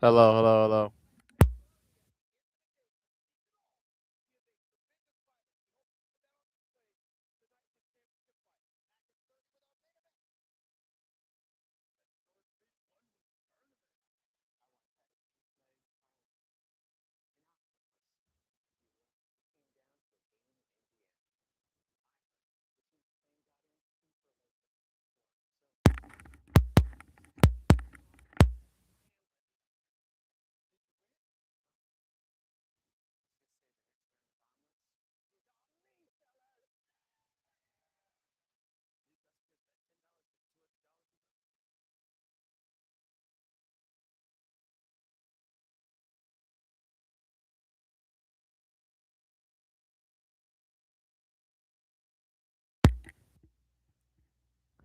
Hello, hello, hello.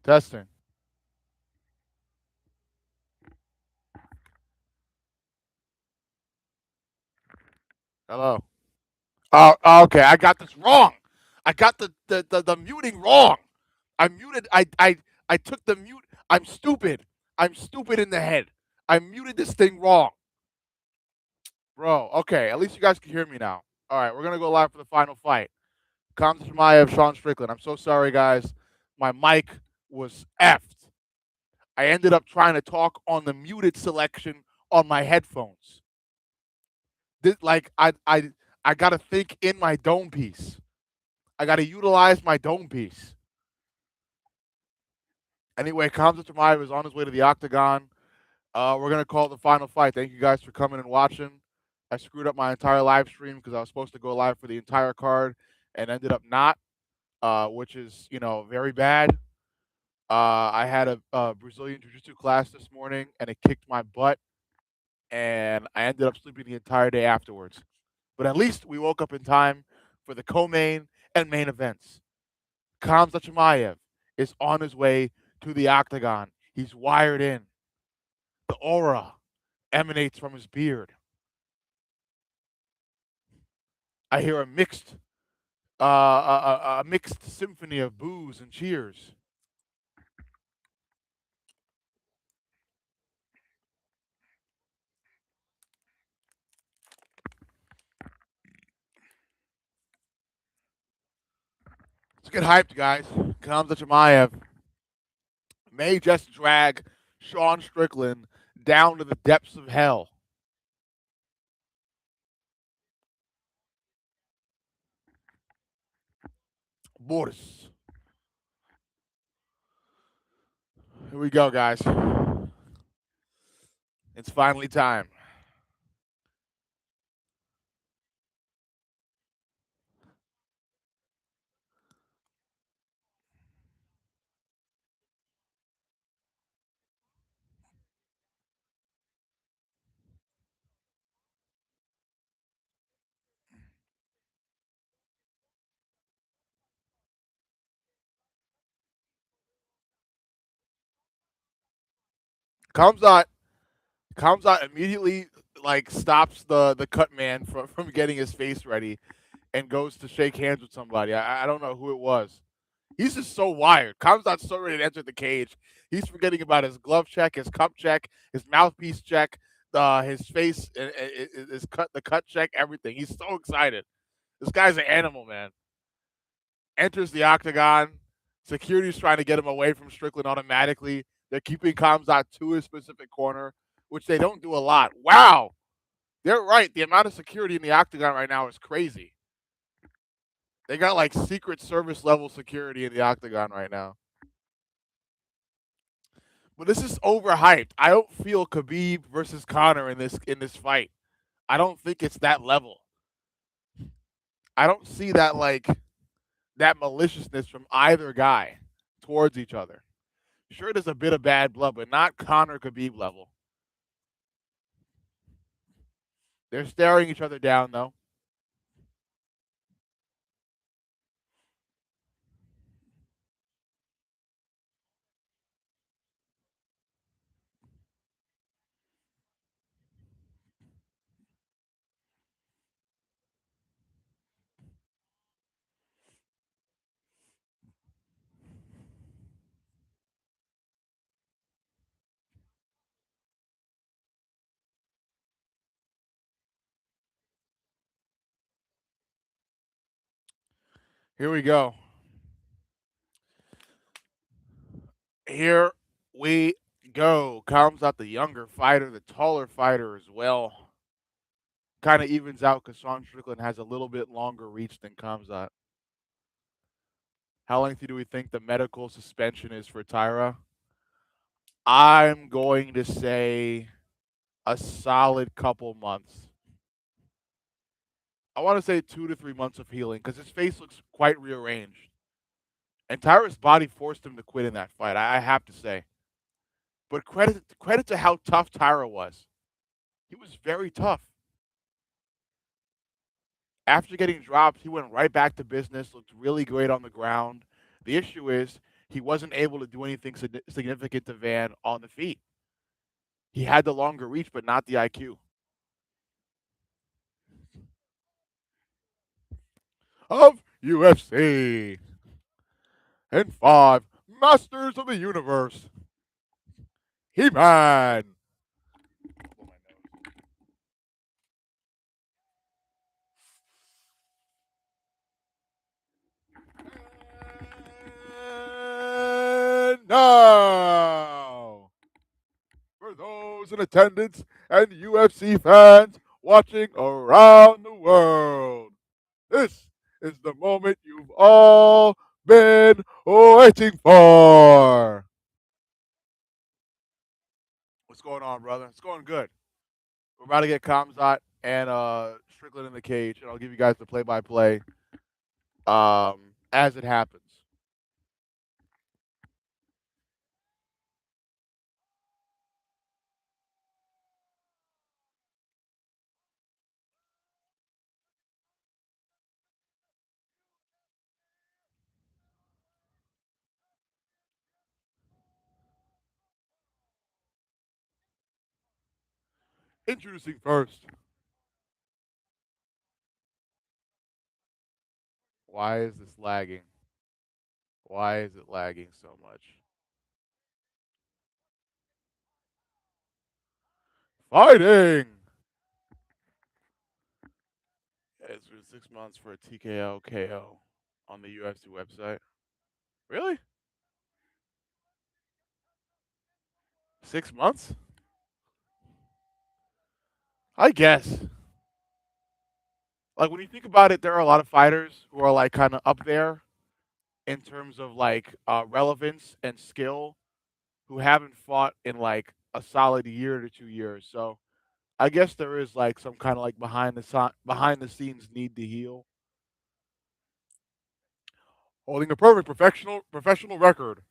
Testing. Hello. Oh, okay. I got this wrong. I got the muting wrong. I muted. I took the mute. I'm stupid. I'm stupid in the head. I muted this thing wrong, bro. Okay. At least you guys can hear me now. All right. We're gonna go live for the final fight. Kamsa Chimaev, Sean Strickland. I'm so sorry, guys. My mic was effed. I ended up trying to talk on the muted selection on my headphones. Like I gotta think in my dome piece. I gotta utilize my dome piece. Anyway, Kamsa Chimaev is on his way to the octagon. We're gonna call it the final fight. Thank you guys for coming and watching. I screwed up my entire live stream because I was supposed to go live for the entire card and ended up not, which is very bad. I had a Brazilian Jiu-Jitsu class this morning and it kicked my butt, and I ended up sleeping the entire day afterwards. But at least we woke up in time for the co-main and main events. Kamsa Chimaev is on his way to the octagon. He's wired in. The aura emanates from his beard. I hear a mixed symphony of boos and cheers. Let's get hyped, guys. Kamsa Chimaev may just drag Sean Strickland down to the depths of hell. Boris. Here we go, guys. It's finally time. Kamzat Kamzat immediately like stops the cut man from getting his face ready and goes to shake hands with somebody. I don't know who it was. He's just so wired. Kamzat's so ready to enter the cage. He's forgetting about his glove check, his cup check, his mouthpiece check, his face, his the cut check, everything. He's so excited. This guy's an animal, man. Enters the octagon. Security's trying to get him away from Strickland automatically. They're keeping Kamzat to his specific corner, which they don't do a lot. Wow. They're right. The amount of security in the octagon right now is crazy. They got like Secret Service level security in the octagon right now. But this is overhyped. I don't feel Khabib versus Conor in this fight. I don't think it's that level. I don't see that that maliciousness from either guy towards each other. Sure, there's a bit of bad blood, but not Conor Khabib level. They're staring each other down though. Here we go. Here we go. Comes out the younger fighter, the taller fighter as well. Kind of evens out because Sean Strickland has a little bit longer reach than Kamzat. How lengthy do we think the medical suspension is for Tyra? I'm going to say a solid couple months. I want to say 2 to 3 months of healing because his face looks quite rearranged. And Tyra's body forced him to quit in that fight, I have to say. But credit to how tough Tyra was. He was very tough. After getting dropped, he went right back to business, looked really great on the ground. The issue is he wasn't able to do anything significant to Van on the feet. He had the longer reach, but not the IQ. Of UFC. And 5, Masters of the Universe. He-Man. And now, for those in attendance and UFC fans watching around the world, this is the moment you've all been waiting for. What's going on, brother? It's going good. We're about to get Kamzat and Strickland in the cage, and I'll give you guys the play-by-play as it happens. Introducing first. Why is this lagging? Why is it lagging so much? Fighting! It's been 6 months for a TKO KO on the UFC website. Really? 6 months? I guess. Like when you think about it, there are a lot of fighters who are like kind of up there in terms of like relevance and skill who haven't fought in like a solid year to 2 years. So I guess there is like some kind of like behind the scenes need to heal. Holding a perfect professional record.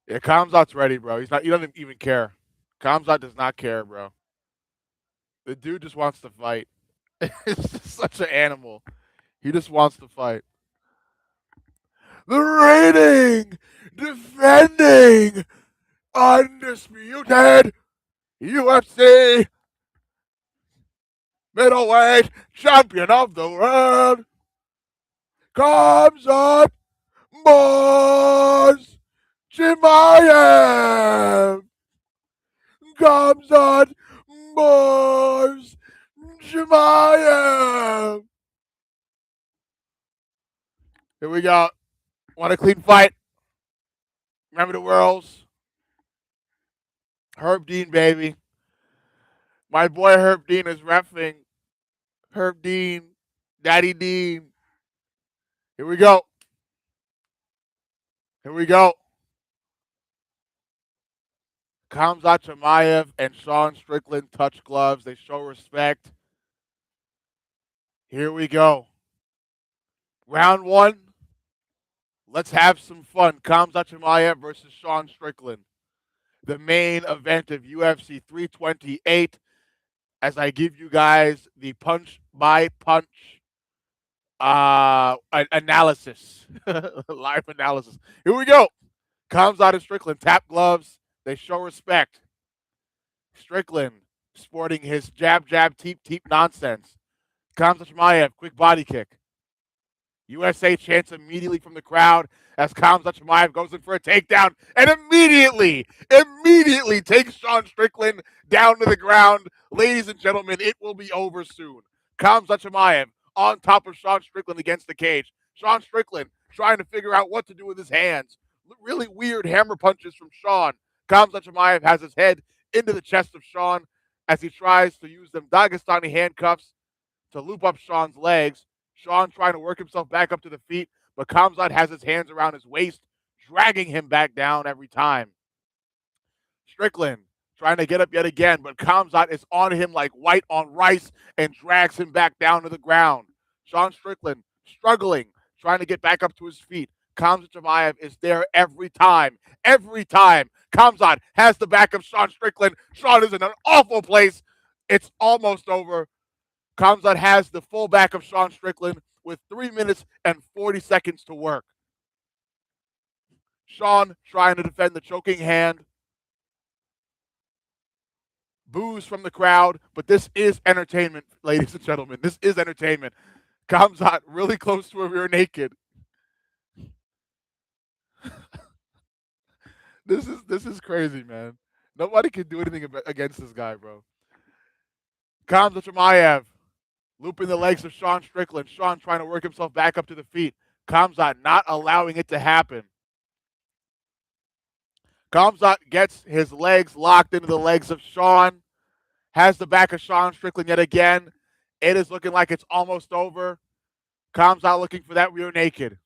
Yeah, Kamzat's ready, bro. He's not. He doesn't even care. Kamzat does not care, bro. The dude just wants to fight. It's just such an animal. He just wants to fight. The reigning, defending, undisputed UFC middleweight champion of the world comes up, Mars Chimaev. Comes on, Mars Chimaev. Here we go. Want a clean fight? Remember the worlds? Herb Dean, baby. My boy Herb Dean is reffing. Herb Dean, Daddy Dean. Here we go. Here we go. Khamzat Chimaev and Sean Strickland touch gloves. They show respect. Here we go. Round 1. Let's have some fun. Khamzat Chimaev versus Sean Strickland. The main event of UFC 328 as I give you guys the punch by punch analysis. Live analysis. Here we go. Khamzat and Strickland tap gloves. They show respect. Strickland sporting his jab, jab, teep, teep nonsense. Khamzat Chimaev, quick body kick. USA chants immediately from the crowd as Khamzat Chimaev goes in for a takedown and immediately takes Sean Strickland down to the ground. Ladies and gentlemen, it will be over soon. Khamzat Chimaev on top of Sean Strickland against the cage. Sean Strickland trying to figure out what to do with his hands. Really weird hammer punches from Sean. Khamzat Chimaev has his head into the chest of Sean as he tries to use them Dagestani handcuffs to loop up Sean's legs. Sean trying to work himself back up to the feet, but Khamzat has his hands around his waist, dragging him back down every time. Strickland trying to get up yet again, but Khamzat is on him like white on rice and drags him back down to the ground. Sean Strickland struggling, trying to get back up to his feet. Khamzat Chimaev is there every time. Every time. Khamzat has the back of Sean Strickland. Sean is in an awful place. It's almost over. Khamzat has the full back of Sean Strickland with 3 minutes and 40 seconds to work. Sean trying to defend the choking hand. Boos from the crowd, but this is entertainment, ladies and gentlemen. This is entertainment. Khamzat really close to a rear naked. This is crazy, man. Nobody can do anything against this guy, bro. Khamzat Chimaev looping the legs of Sean Strickland. Sean trying to work himself back up to the feet. Khamzat not allowing it to happen. Khamzat gets his legs locked into the legs of Sean. Has the back of Sean Strickland yet again. It is looking like it's almost over. Khamzat looking for that rear naked.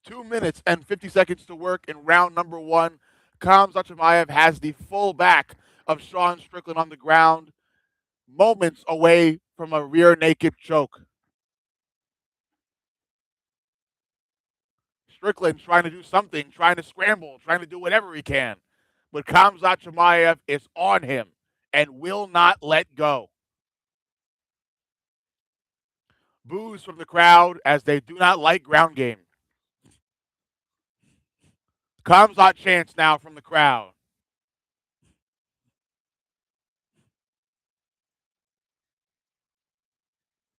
Two minutes and 50 seconds to work in round number one. Khamzat Chimaev has the full back of Sean Strickland on the ground, moments away from a rear naked choke. Strickland trying to do something, trying to scramble, trying to do whatever he can. But Khamzat Chimaev is on him and will not let go. Boos from the crowd as they do not like ground game. Khamzat chants now from the crowd.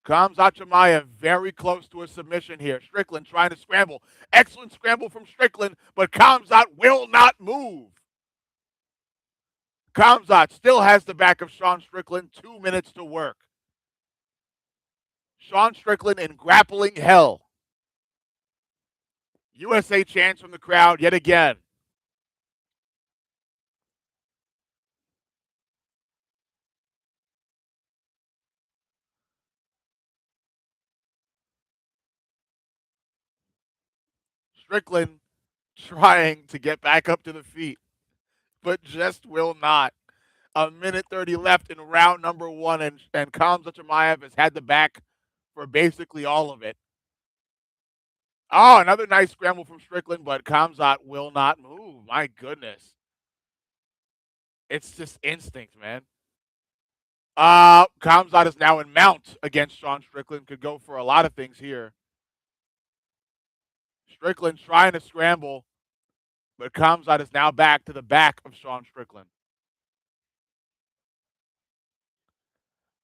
Khamzat Chimaev very close to a submission here. Strickland trying to scramble. Excellent scramble from Strickland, but Khamzat will not move. Khamzat still has the back of Sean Strickland. 2 minutes to work. Sean Strickland in grappling hell. USA chants from the crowd yet again. Strickland trying to get back up to the feet, but just will not. A minute 30 left in round number one, and Khamzat Chimaev has had the back for basically all of it. Oh, another nice scramble from Strickland, but Khamzat will not move. My goodness. It's just instinct, man. Khamzat is now in mount against Sean Strickland. Could go for a lot of things here. Strickland trying to scramble, but Khamzat is now back to the back of Sean Strickland.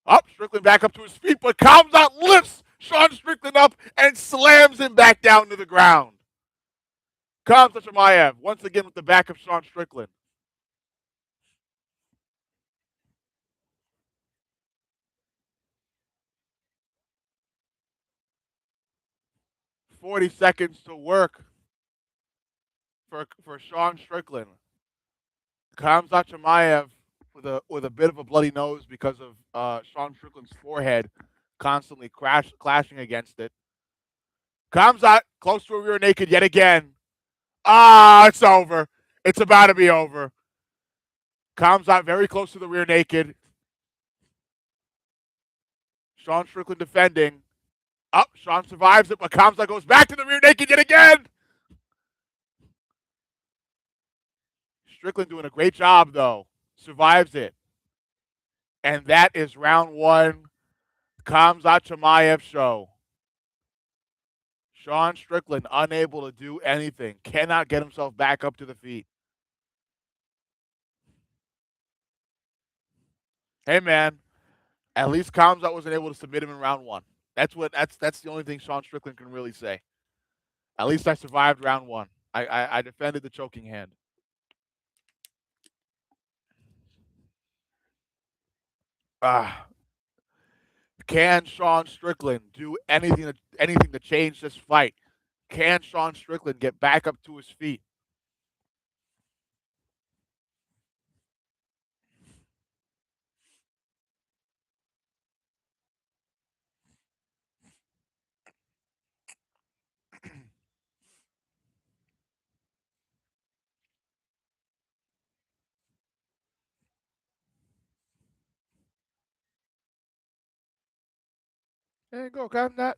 Up, Strickland back up to his feet, but Khamzat lifts Sean Strickland up and slams him back down to the ground. Khamzat Chimaev once again with the back of Sean Strickland. "40 seconds to work for Sean Strickland. Khamzat Chimaev with a bit of a bloody nose because of Sean Strickland's forehead constantly clashing against it. Khamzat close to a rear naked yet again. It's over. It's about to be over. Khamzat very close to the rear naked. Sean Strickland defending. Sean survives it, but Khamzat goes back to the rear naked yet again. Strickland doing a great job, though. Survives it. And that is round one. Khamzat Chimaev show. Sean Strickland unable to do anything. Cannot get himself back up to the feet. Hey, man. At least Khamzat wasn't able to submit him in round one. That's the only thing Sean Strickland can really say. At least I survived round one. I defended the choking hand. Ah, can Sean Strickland do anything to change this fight? Can Sean Strickland get back up to his feet? There you go, got that.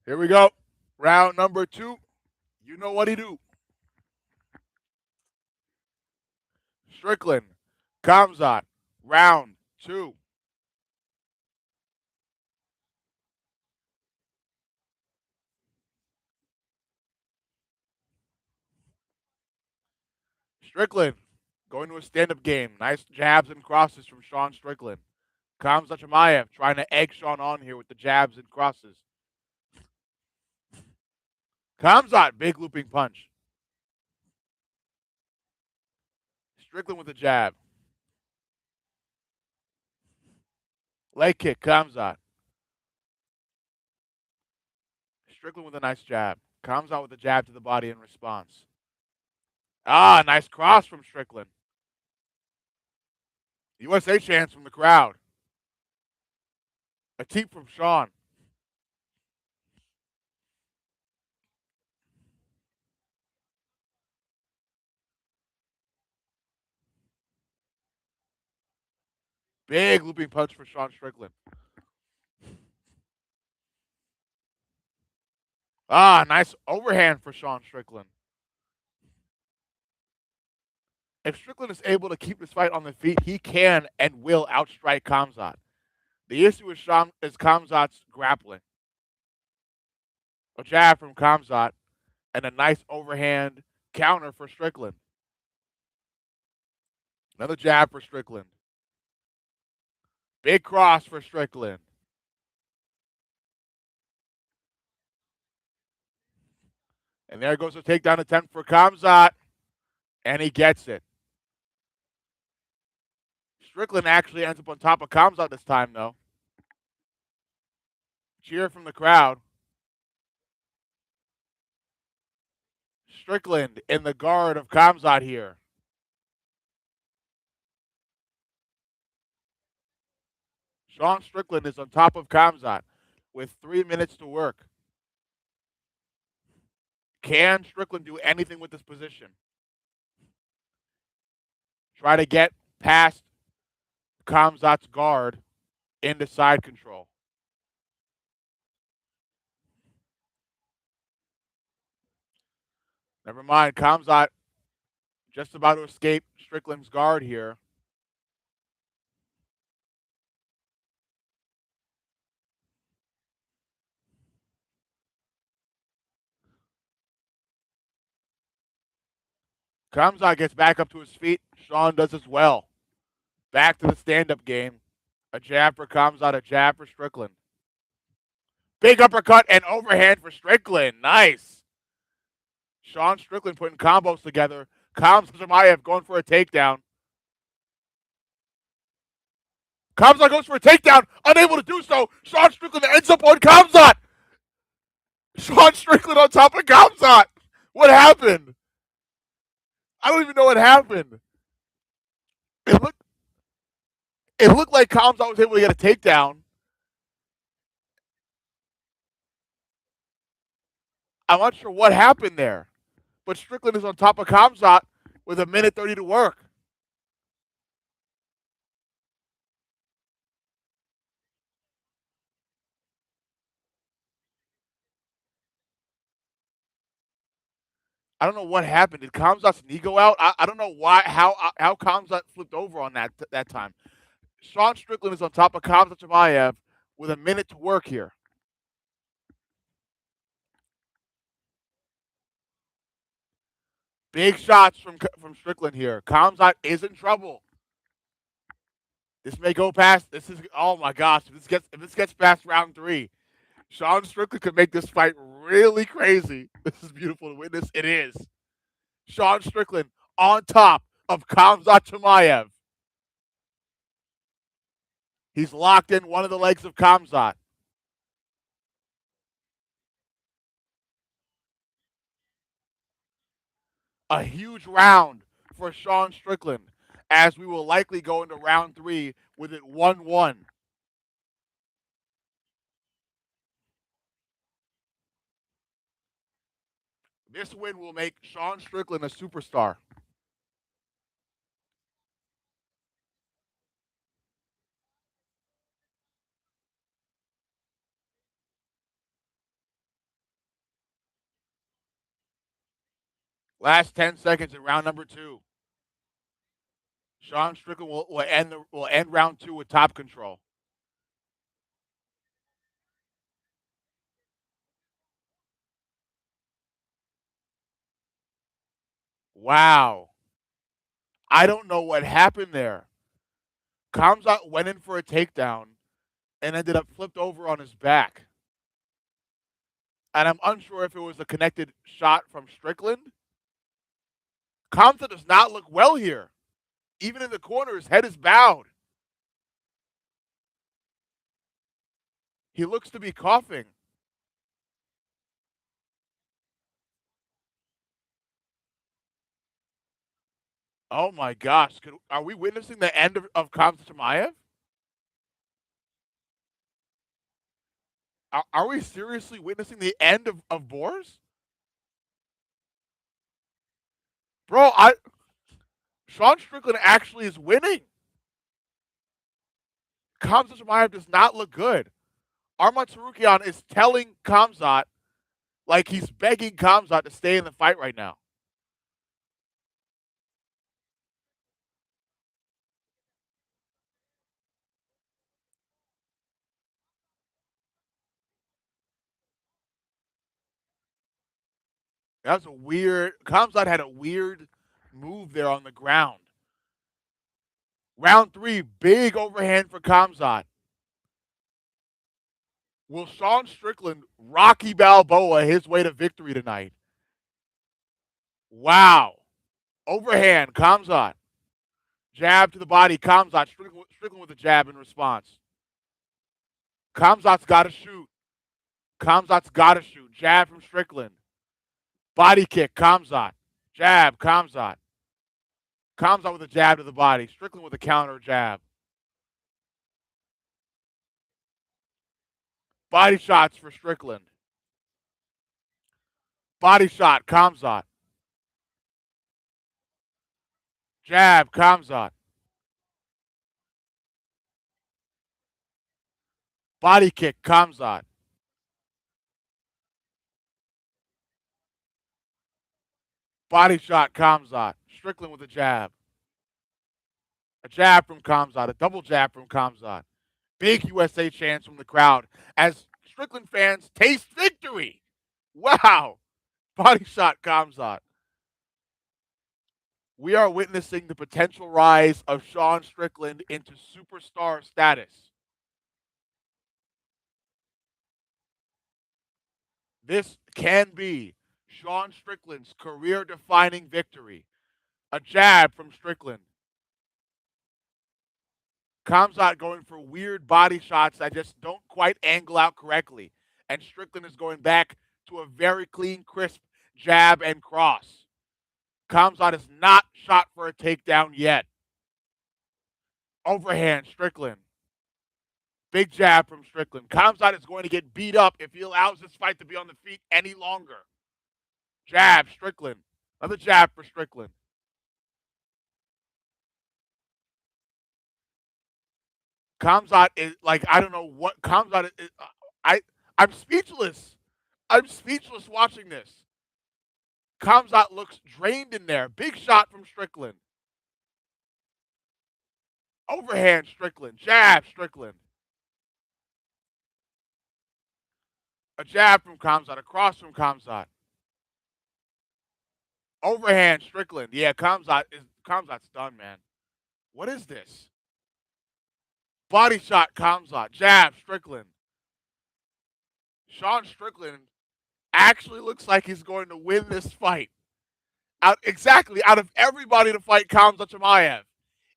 Here we go. Round number 2. You know what he do. Strickland, Kamzat, round 2. Strickland going to a stand-up game. Nice jabs and crosses from Sean Strickland. Kamzat Chimaev trying to egg Sean on here with the jabs and crosses. Kamzat, big looping punch. Strickland with a jab. Leg kick, Kamzat. Strickland with a nice jab. Kamzat with a jab to the body in response. Ah, nice cross from Strickland. USA chants from the crowd. A teep from Sean. Big looping punch for Sean Strickland. Ah, nice overhand for Sean Strickland. If Strickland is able to keep this fight on the feet, he can and will outstrike Kamzat. The issue is Kamzat's grappling. A jab from Kamzat and a nice overhand counter for Strickland. Another jab for Strickland. Big cross for Strickland. And there goes a takedown attempt for Kamzat. And he gets it. Strickland actually ends up on top of Kamzat this time, though. Cheer from the crowd. Strickland in the guard of Kamzat here. Sean Strickland is on top of Kamzat with 3 minutes to work. Can Strickland do anything with this position? Try to get past Kamzat's guard into side control. Never mind, Kamzat just about to escape Strickland's guard here. Kamzat gets back up to his feet. Sean does as well. Back to the stand-up game. A jab for Kamzat, a jab for Strickland. Big uppercut and overhand for Strickland. Nice. Sean Strickland putting combos together. Kamzat Chimaev going for a takedown. Kamzat goes for a takedown, unable to do so. Sean Strickland ends up on Kamzat. Sean Strickland on top of Kamzat. What happened? I don't even know what happened. It looked like Kamzat was able to get a takedown. I'm not sure what happened there. But Strickland is on top of Kamzat with 1:30 to work. I don't know what happened. Did Kamzat's knee go out? I don't know how Kamzat flipped over on that time. Sean Strickland is on top of Kamzat Chimaev with 1 minute to work here. Big shots from Strickland here. Kamzat is in trouble. This may go past. This is oh my gosh. If this gets past round 3, Sean Strickland could make this fight really crazy. This is beautiful to witness. It is. Sean Strickland on top of Kamzat Chimaev. He's locked in one of the legs of Khamzat. A huge round for Sean Strickland, as we will likely go into round 3 with it 1-1. This win will make Sean Strickland a superstar. Last 10 seconds in round number 2. Sean Strickland will end round 2 with top control. Wow. I don't know what happened there. Khamzat went in for a takedown and ended up flipped over on his back. And I'm unsure if it was a connected shot from Strickland. Khamzat does not look well here. Even in the corner, his head is bowed. He looks to be coughing. Oh my gosh. Are we witnessing the end of Khamzat Chimaev? Are we seriously witnessing the end of Boris? Bro, Sean Strickland actually is winning. Khamzat Chimaev does not look good. Arman Tsarukyan is telling Khamzat, like he's begging Khamzat to stay in the fight right now. That was a weird. Khamzat had a weird move there on the ground. Round 3, big overhand for Khamzat. Will Sean Strickland Rocky Balboa his way to victory tonight? Wow. Overhand, Khamzat. Jab to the body, Khamzat. Strickland with a jab in response. Khamzat's got to shoot. Khamzat's got to shoot. Jab from Strickland. Body kick, Khamzat. Jab, Khamzat. Khamzat with a jab to the body. Strickland with a counter jab. Body shots for Strickland. Body shot, Khamzat. Jab, Khamzat. Body kick, Khamzat. Body shot, Khamzat. Strickland with a jab. A jab from Khamzat. A double jab from Khamzat. Big USA chants from the crowd as Strickland fans taste victory. Wow. Body shot, Khamzat. We are witnessing the potential rise of Sean Strickland into superstar status. This can be Sean Strickland's career-defining victory. A jab from Strickland. Khamzat going for weird body shots that just don't quite angle out correctly. And Strickland is going back to a very clean, crisp jab and cross. Khamzat is not shot for a takedown yet. Overhand, Strickland. Big jab from Strickland. Khamzat is going to get beat up if he allows this fight to be on the feet any longer. Jab, Strickland. Another jab for Strickland. Khamzat is like, I don't know what Khamzat is. I'm speechless. I'm speechless watching this. Khamzat looks drained in there. Big shot from Strickland. Overhand, Strickland. Jab, Strickland. A jab from Khamzat. A cross from Khamzat. Overhand, Strickland. Yeah, Khamzat's done, man. What is this? Body shot, Khamzat. Jab, Strickland. Sean Strickland actually looks like he's going to win this fight. Out of everybody to fight Khamzat Chimaev,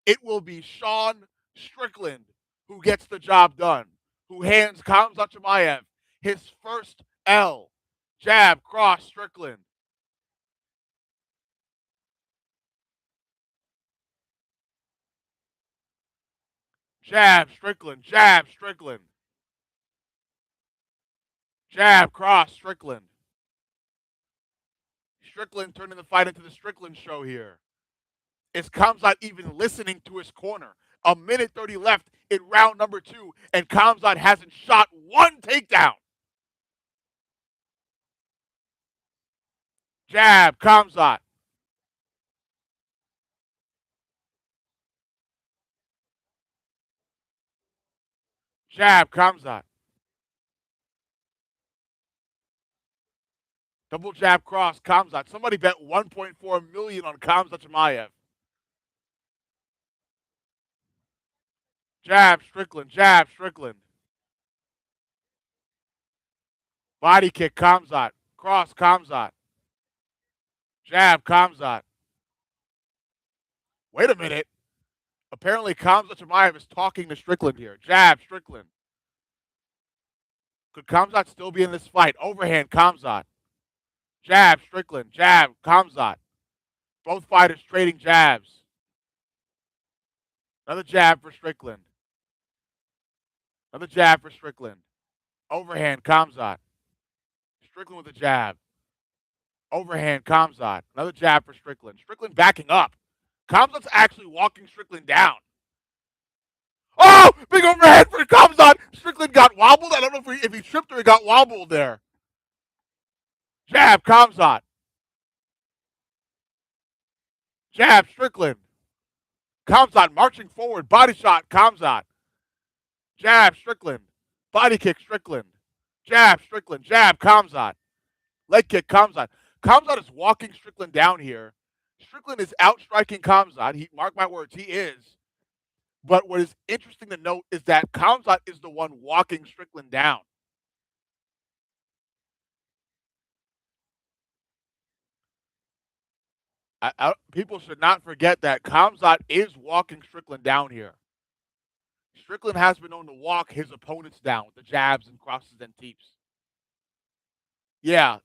it will be Sean Strickland who gets the job done, who hands Khamzat Chimaev his first L. Jab, cross, Strickland. Jab, Strickland. Jab, Strickland. Jab, cross, Strickland. Strickland turning the fight into the Strickland show here. Is Khamzat even listening to his corner? A minute 30 left in round number 2, and Khamzat hasn't shot one takedown. Jab, Khamzat. Jab, Khamzat. Double jab cross, Khamzat. Somebody bet 1.4 million on Khamzat Chimaev. Jab, Strickland. Jab, Strickland. Body kick, Khamzat. Cross, Khamzat. Jab, Khamzat. Wait a minute. Apparently, Khamzat Chimaev is talking to Strickland here. Jab, Strickland. Could Khamzat still be in this fight? Overhand, Khamzat. Jab, Strickland. Jab, Khamzat. Both fighters trading jabs. Another jab for Strickland. Another jab for Strickland. Overhand, Khamzat. Strickland with a jab. Overhand, Khamzat. Another jab for Strickland. Strickland backing up. Khamzat's actually walking Strickland down. Oh, big overhead for Khamzat. Strickland got wobbled. I don't know if he tripped or he got wobbled there. Jab, Khamzat. Jab, Strickland. Khamzat marching forward. Body shot, Khamzat. Jab, Strickland. Body kick, Strickland. Jab, Strickland. Jab, Khamzat. Leg kick, Khamzat. Khamzat is walking Strickland down here. Strickland is outstriking Khamzat. Mark my words, he is. But what is interesting to note is that Khamzat is the one walking Strickland down. People should not forget that Khamzat is walking Strickland down here. Strickland has been known to walk his opponents down with the jabs and crosses and teeps. Yeah,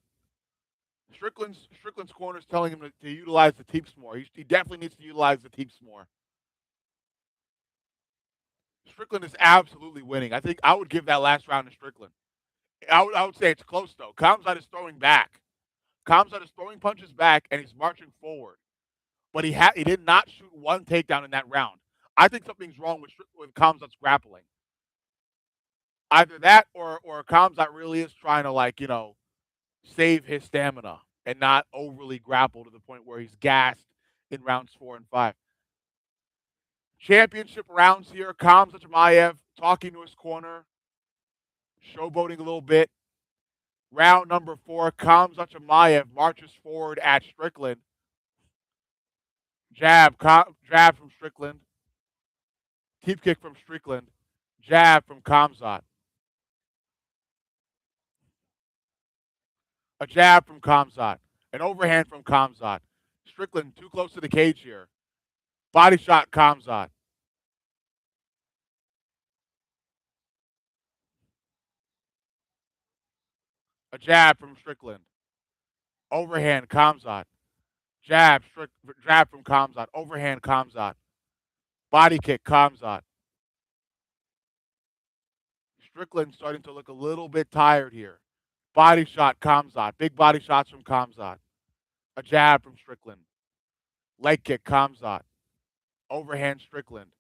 Strickland's corner is telling him to utilize the teeps more. He definitely needs to utilize the teeps more. Strickland is absolutely winning. I think I would give that last round to Strickland. I would say it's close though. Khamzat is throwing back. Khamzat is throwing punches back and he's marching forward. But he did not shoot one takedown in that round. I think something's wrong with Khamzat's grappling. Either that or Khamzat really is trying to save his stamina and not overly grapple to the point where he's gassed in rounds 4 and 5. Championship rounds here. Khamzat Chimaev talking to his corner, showboating a little bit. Round number 4, Khamzat Chimaev marches forward at Strickland. Jab from Strickland. Teep kick from Strickland. Jab from Khamzat. A jab from Khamzat. An overhand from Khamzat. Strickland too close to the cage here. Body shot, Khamzat. A jab from Strickland. Overhand, Khamzat. Jab from Khamzat. Overhand, Khamzat. Body kick, Khamzat. Strickland starting to look a little bit tired here. Body shot, Khamzat. Big body shots from Khamzat. A jab from Strickland. Leg kick, Khamzat. Overhand, Strickland.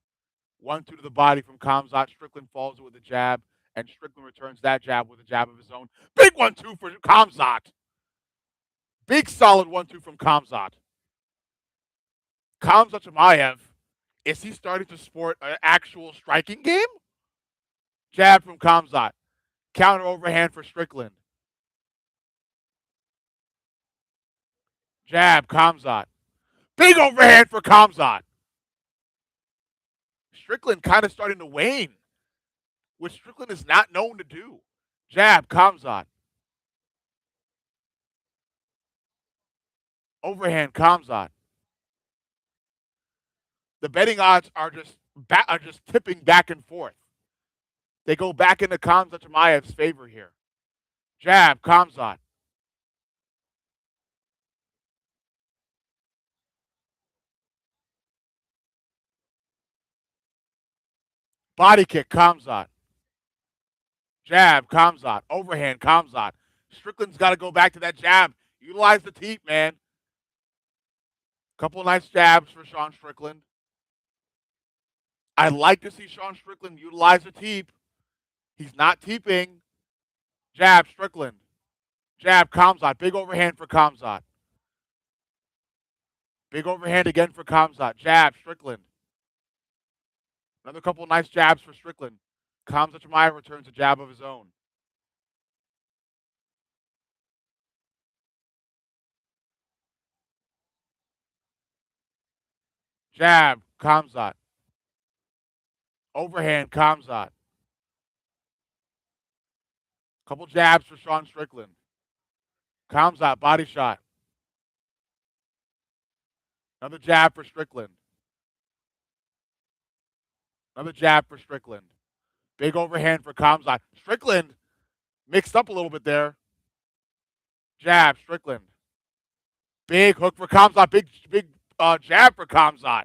1-2 to the body from Khamzat. Strickland falls with a jab, and Strickland returns that jab with a jab of his own. Big 1-2 for Khamzat. Big solid 1-2 from Khamzat. Khamzat Chimaev, is he starting to sport an actual striking game? Jab from Khamzat. Counter overhand for Strickland. Jab, Khamzat. Big overhand for Khamzat. Strickland kind of starting to wane, which Strickland is not known to do. Jab, Khamzat. Overhand, Khamzat. The betting odds are just tipping back and forth. They go back into Khamzat Chimaev's favor here. Jab, Khamzat. Body kick, Khamzat. Jab, Khamzat. Overhand, Khamzat. Strickland's got to go back to that jab. Utilize the teep, man. Couple of nice jabs for Sean Strickland. I'd like to see Sean Strickland utilize the teep. He's not teeping. Jab, Strickland. Jab, Khamzat. Big overhand for Khamzat. Big overhand again for Khamzat. Jab, Strickland. Another couple of nice jabs for Strickland. Khamzat Chimaev returns a jab of his own. Jab, Khamzat. Overhand, Khamzat. Couple jabs for Sean Strickland. Khamzat, body shot. Another jab for Strickland. Another jab for Strickland. Big overhand for Khamzat. Strickland mixed up a little bit there. Jab, Strickland. Big hook for Khamzat. Big jab for Khamzat.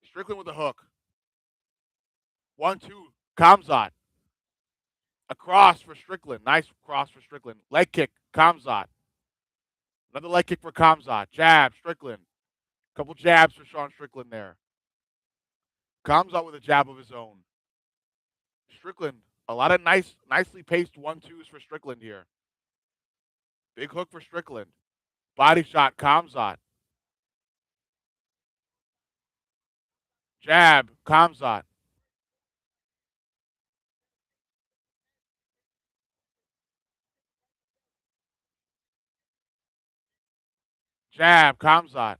Strickland with a hook. 1-2. Khamzat. A cross for Strickland. Nice cross for Strickland. Leg kick, Khamzat. Another leg kick for Khamzat. Jab, Strickland. Couple jabs for Sean Strickland there. Khamzat with a jab of his own. Strickland, a lot of nicely paced 1-2s for Strickland here. Big hook for Strickland. Body shot, Khamzat. Jab, Khamzat. Jab, Khamzat.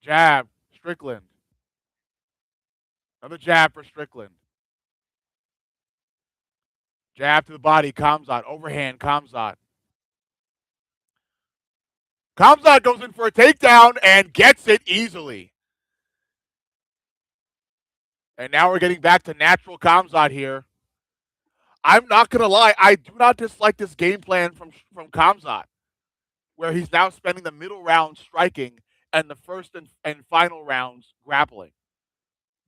Jab, Strickland. Another jab for Strickland. Jab to the body, Khamzat. Overhand, Khamzat. Khamzat goes in for a takedown and gets it easily. And now we're getting back to natural Khamzat here. I'm not going to lie. I do not dislike this game plan from Khamzat, where he's now spending the middle round striking and the first and final rounds grappling.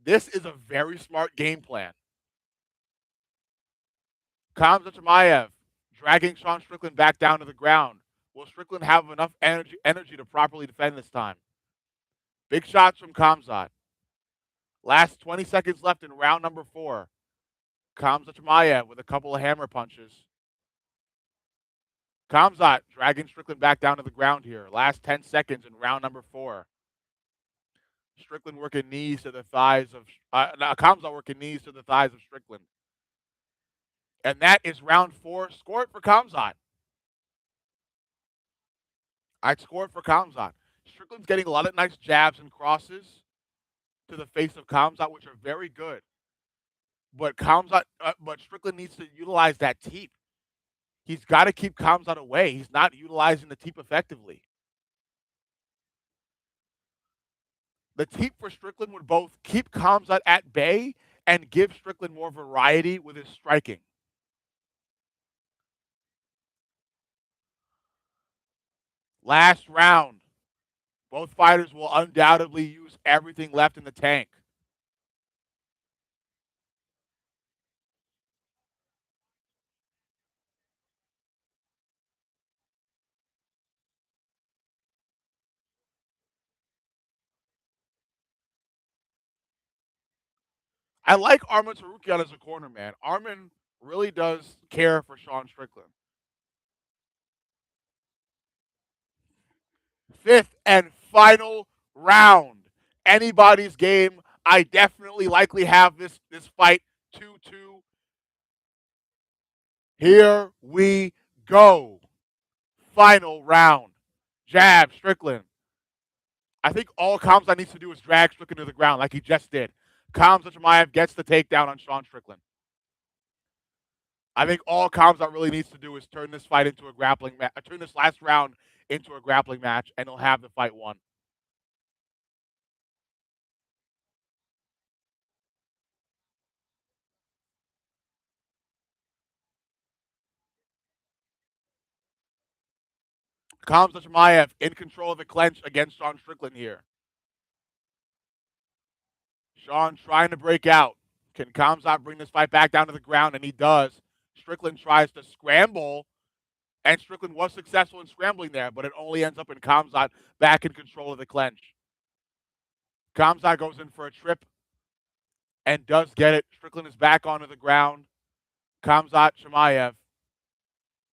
This is a very smart game plan. Khamzat Chimaev dragging Sean Strickland back down to the ground. Will Strickland have enough energy to properly defend this time? Big shots from Khamzat. Last 20 seconds left in round number 4. Khamzat Chimaev with a couple of hammer punches. Khamzat dragging Strickland back down to the ground here. Last 10 seconds in round number 4. Strickland working knees to the thighs of Khamzat working knees to the thighs of Strickland. And that is round 4. Score it for Khamzat. I'd score it for Khamzat. Strickland's getting a lot of nice jabs and crosses to the face of Khamzat, which are very good. But but Strickland needs to utilize that teep. He's got to keep Khamzat away. He's not utilizing the teep effectively. The teep for Strickland would both keep Khamzat at bay and give Strickland more variety with his striking. Last round. Both fighters will undoubtedly use everything left in the tank. I like Arman Tsarukyan as a corner, man. Arman really does care for Sean Strickland. 5th and final round. Anybody's game. I definitely likely have this fight 2-2. Here we go. Final round. Jab, Strickland. I think all Khamzat needs to do is drag Strickland to the ground like he just did. Khamzat Chimaev gets the takedown on Sean Strickland. I think all Khamzat really needs to do is turn this fight into a grappling match, turn this last round into a grappling match, and he'll have the fight won. Khamzat Chimaev in control of the clinch against Sean Strickland here. Sean trying to break out. Can Khamzat bring this fight back down to the ground? And he does. Strickland tries to scramble, and Strickland was successful in scrambling there, but it only ends up in Khamzat back in control of the clinch. Khamzat goes in for a trip and does get it. Strickland is back onto the ground. Khamzat Chimaev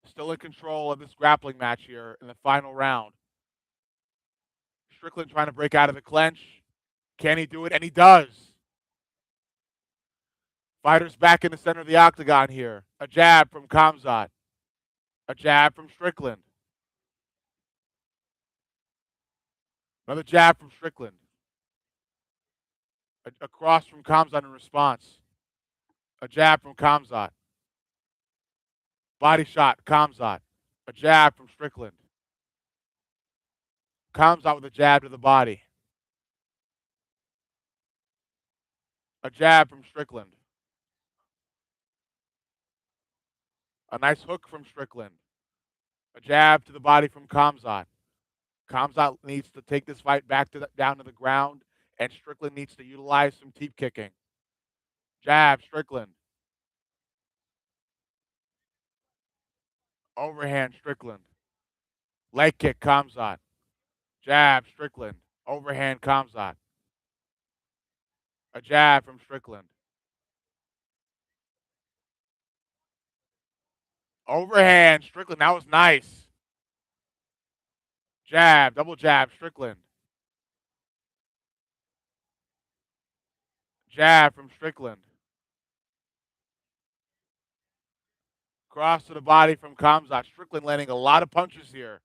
still in control of this grappling match here in the final round. Strickland trying to break out of the clinch. Can he do it? And he does. Fighters back in the center of the octagon here. A jab from Khamzat. A jab from Strickland. Another jab from Strickland. A cross from Khamzat in response. A jab from Khamzat. Body shot, Khamzat. A jab from Strickland. Khamzat with a jab to the body. A jab from Strickland. A nice hook from Strickland. A jab to the body from Khamzat. Khamzat needs to take this fight back down to the ground, and Strickland needs to utilize some teep kicking. Jab, Strickland. Overhand, Strickland. Leg kick, Khamzat. Jab, Strickland. Overhand, Khamzat. A jab from Strickland. Overhand, Strickland. That was nice. Jab, double jab, Strickland. Jab from Strickland. Cross to the body from Khamzat. Strickland landing a lot of punches here.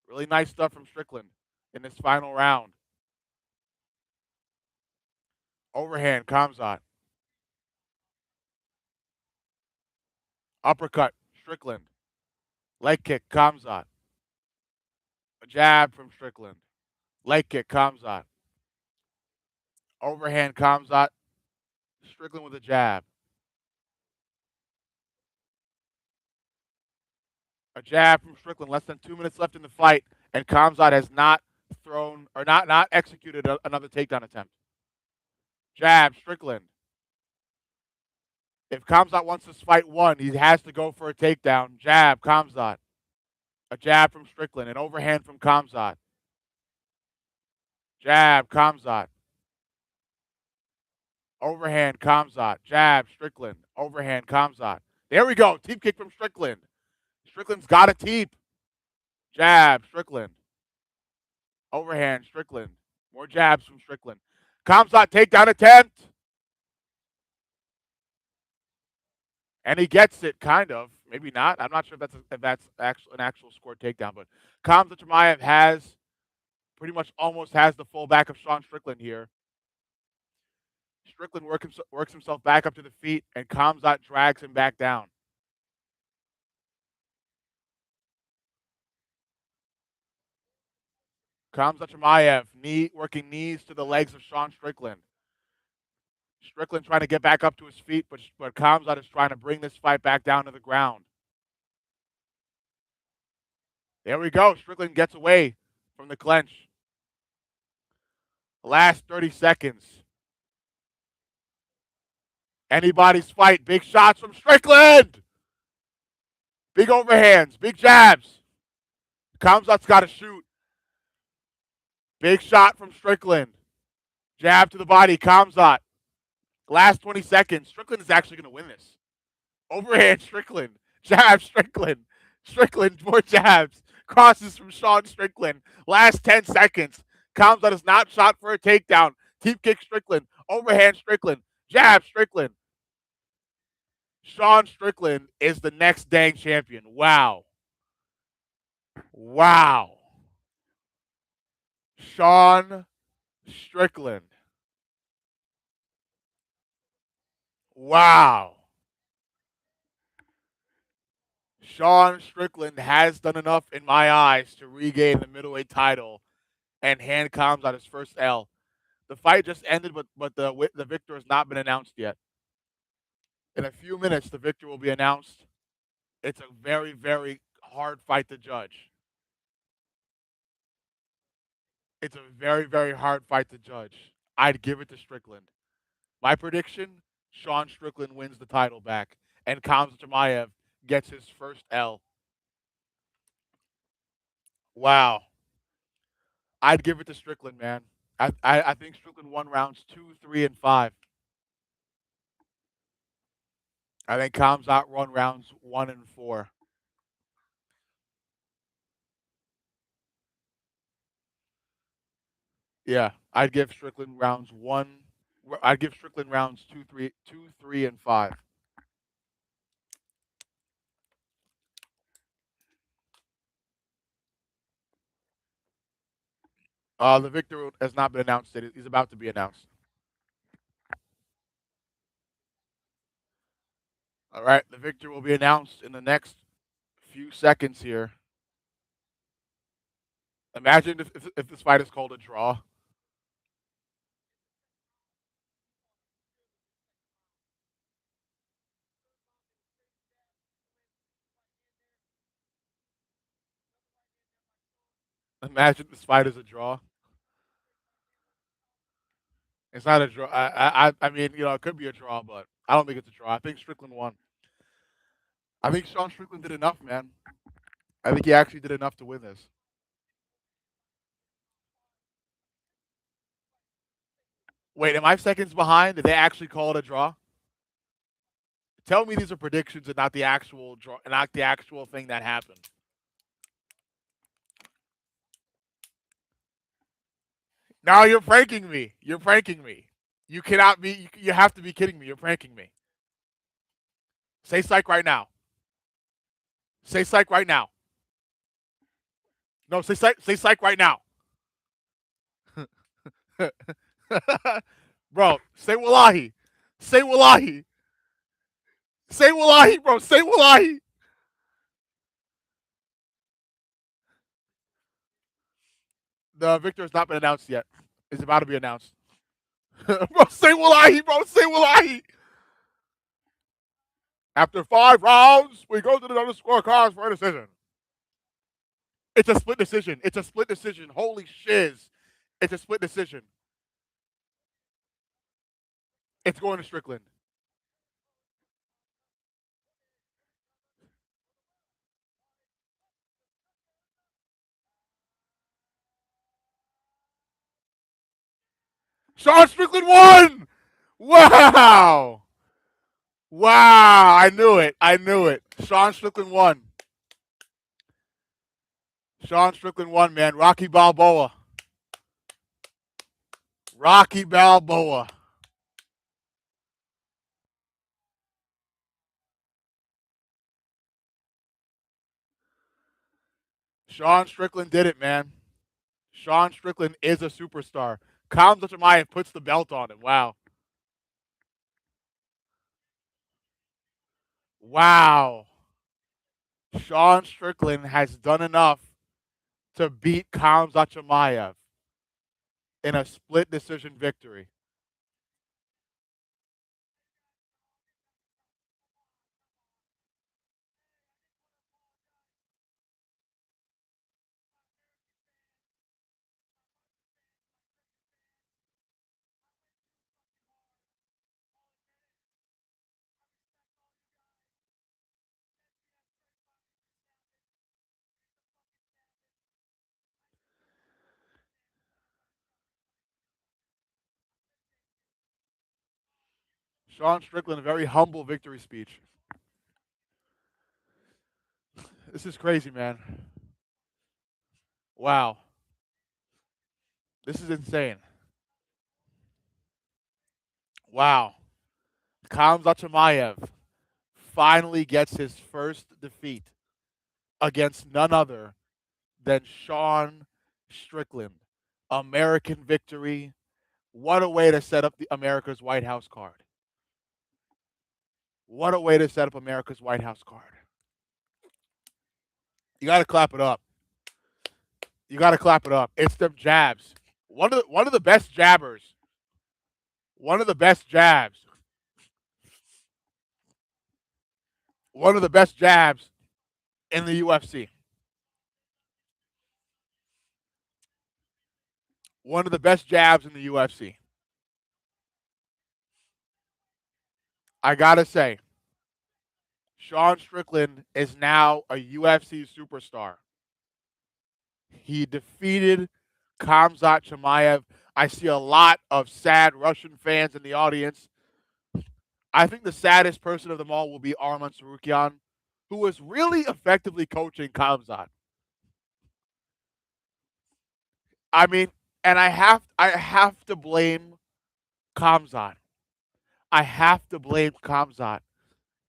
Really nice stuff from Strickland in this final round. Overhand, Khamzat. Uppercut, Strickland. Leg kick, Khamzat. A jab from Strickland. Leg kick, Khamzat. Overhand, Khamzat. Strickland with a jab. A jab from Strickland. Less than 2 minutes left in the fight, and Khamzat has not thrown or not executed another takedown attempt. Jab, Strickland. If Khamzat wants this fight won, he has to go for a takedown. Jab, Khamzat. A jab from Strickland. An overhand from Khamzat. Jab, Khamzat. Overhand, Khamzat. Jab, Strickland. Overhand, Khamzat. There we go. Teep kick from Strickland. Strickland's got a teep. Jab, Strickland. Overhand, Strickland. More jabs from Strickland. Khamzat takedown attempt. And he gets it, kind of. Maybe not. I'm not sure if that's an actual scored takedown, but Khamzat Chimaev has pretty much almost has the full back of Sean Strickland here. Strickland works himself back up to the feet, and Khamzat drags him back down. Khamzat Chimaev working knees to the legs of Sean Strickland. Strickland trying to get back up to his feet, but Khamzat is trying to bring this fight back down to the ground. There we go. Strickland gets away from the clinch. Last 30 seconds. Anybody's fight. Big shots from Strickland. Big overhands. Big jabs. Khamzat's got to shoot. Big shot from Strickland. Jab to the body. Khamzat. Last 20 seconds. Strickland is actually going to win this. Overhand Strickland. Jab Strickland. Strickland, more jabs. Crosses from Sean Strickland. Last 10 seconds. Khamzat is not shot for a takedown. Teep kick Strickland. Overhand Strickland. Jab Strickland. Sean Strickland is the next dang champion. Wow. Wow. Sean Strickland. Wow. Sean Strickland has done enough in my eyes to regain the middleweight title and hand Khamzat his first L. The fight just ended, but the victor has not been announced yet. In a few minutes, the victor will be announced. It's a very, very hard fight to judge. It's a very, very hard fight to judge. I'd give it to Strickland. My prediction: Sean Strickland wins the title back, and Khamzat Chimaev gets his first L. Wow. I'd give it to Strickland, man. I think Strickland won rounds 2, 3, and 5. I think Khamzat won rounds 1 and 4. Yeah, I'd give Strickland rounds 1. I'd give Strickland rounds 2, 3, and 5. The victor has not been announced yet. He's about to be announced. All right, the victor will be announced in the next few seconds here. Imagine if this fight is called a draw. Imagine this fight is a draw. It's not a draw. I mean, it could be a draw, but I don't think it's a draw. I think Strickland won. I think Sean Strickland did enough, man. I think he actually did enough to win this. Wait, am I seconds behind? Did they actually call it a draw? Tell me these are predictions and not the actual draw, not the actual thing that happened. Now you're pranking me. You're pranking me. You cannot be. You have to be kidding me. You're pranking me. Say psych right now. Say psych right now. No, say psych. Say psych right now. Bro, say wallahi. Say wallahi. Say wallahi, bro. Say wallahi. The victor has not been announced yet. It's about to be announced. Bro, say wallahi, bro. Say wallahi. After 5 rounds, we go to the other scorecards for a decision. It's a split decision. It's a split decision. Holy shiz. It's a split decision. It's going to Strickland. Sean Strickland won! Wow! Wow! I knew it. I knew it. Sean Strickland won. Sean Strickland won, man. Rocky Balboa. Rocky Balboa. Sean Strickland did it, man. Sean Strickland is a superstar. Khamzat Chimaev puts the belt on him. Wow. Wow. Sean Strickland has done enough to beat Khamzat Chimaev in a split decision victory. Sean Strickland, a very humble victory speech. This is crazy, man. Wow. This is insane. Wow. Khamzat Chimaev finally gets his first defeat against none other than Sean Strickland. American victory. What a way to set up the America's White House card. What a way to set up America's White House card. You got to clap it up. You got to clap it up. It's them jabs. One of the best jabbers. One of the best jabs. One of the best jabs in the UFC. One of the best jabs in the UFC. I gotta say, Sean Strickland is now a UFC superstar. He defeated Khamzat Chimaev. I see a lot of sad Russian fans in the audience. I think the saddest person of them all will be Arman Tsarukyan, who was really effectively coaching Khamzat. I mean, and I have to blame Khamzat. I have to blame Khamzat.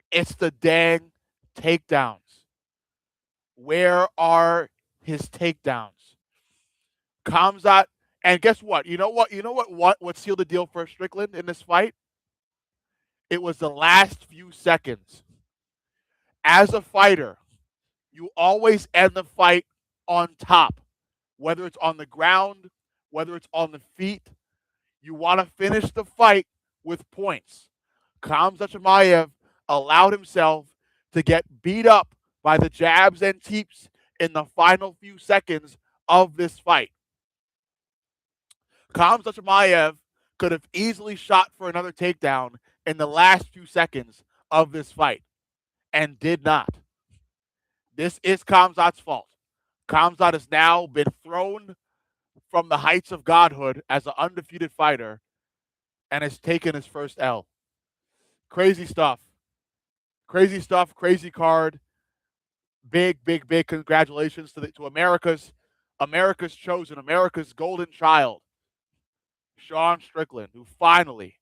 It's the dang takedowns. Where are his takedowns? Khamzat, and guess what? You know what? What sealed the deal for Strickland in this fight? It was the last few seconds. As a fighter, you always end the fight on top, whether it's on the ground, whether it's on the feet. You want to finish the fight with points. Khamzat Chimaev allowed himself to get beat up by the jabs and teeps in the final few seconds of this fight. Khamzat Chimaev could have easily shot for another takedown in the last few seconds of this fight and did not. This is Khamzat's fault. Khamzat has now been thrown from the heights of godhood as an undefeated fighter and has taken his first L. Crazy stuff. Crazy stuff, crazy card. Big, big, big congratulations to America's chosen, America's golden child, Sean Strickland, who finally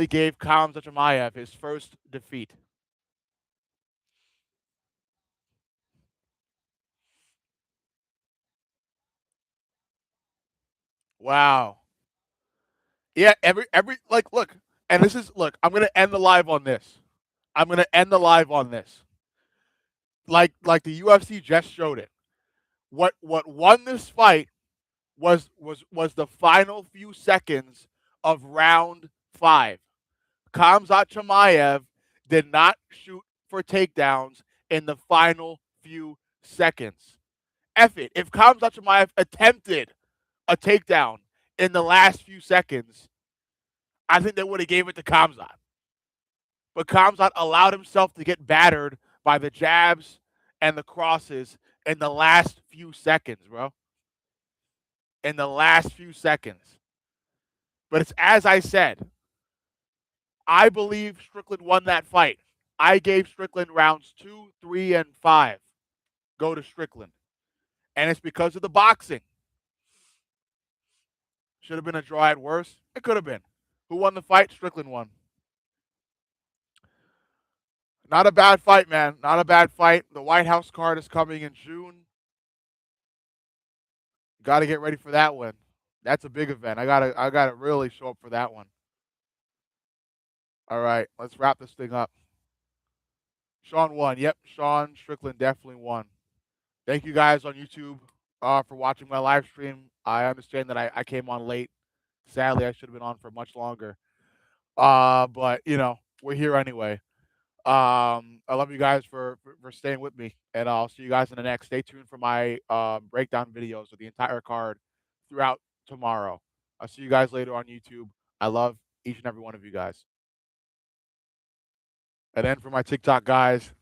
gave Khamzat Chimaev his first defeat. Wow. Yeah, every like look, and this is look, I'm gonna end the live on this. I'm gonna end the live on this. Like the UFC just showed it. What won this fight was the final few seconds of round 5. Khamzat Chimaev did not shoot for takedowns in the final few seconds. F it. If Khamzat Chimaev attempted a takedown in the last few seconds, I think they would have gave it to Khamzat. But Khamzat allowed himself to get battered by the jabs and the crosses in the last few seconds, bro. In the last few seconds. But it's as I said, I believe Strickland won that fight. I gave Strickland rounds 2, 3, and 5. Go to Strickland. And it's because of the boxing. Should have been a draw at worst. It could have been. Who won the fight? Strickland won. Not a bad fight, man. Not a bad fight. The White House card is coming in June. Got to get ready for that one. That's a big event. I gotta really show up for that one. All right, let's wrap this thing up. Sean won. Yep, Sean Strickland definitely won. Thank you guys on YouTube for watching my live stream. I understand that I came on late. Sadly, I should have been on for much longer. But we're here anyway. I love you guys for staying with me, and I'll see you guys in the next. Stay tuned for my breakdown videos of the entire card throughout tomorrow. I'll see you guys later on YouTube. I love each and every one of you guys. And then for my TikTok guys,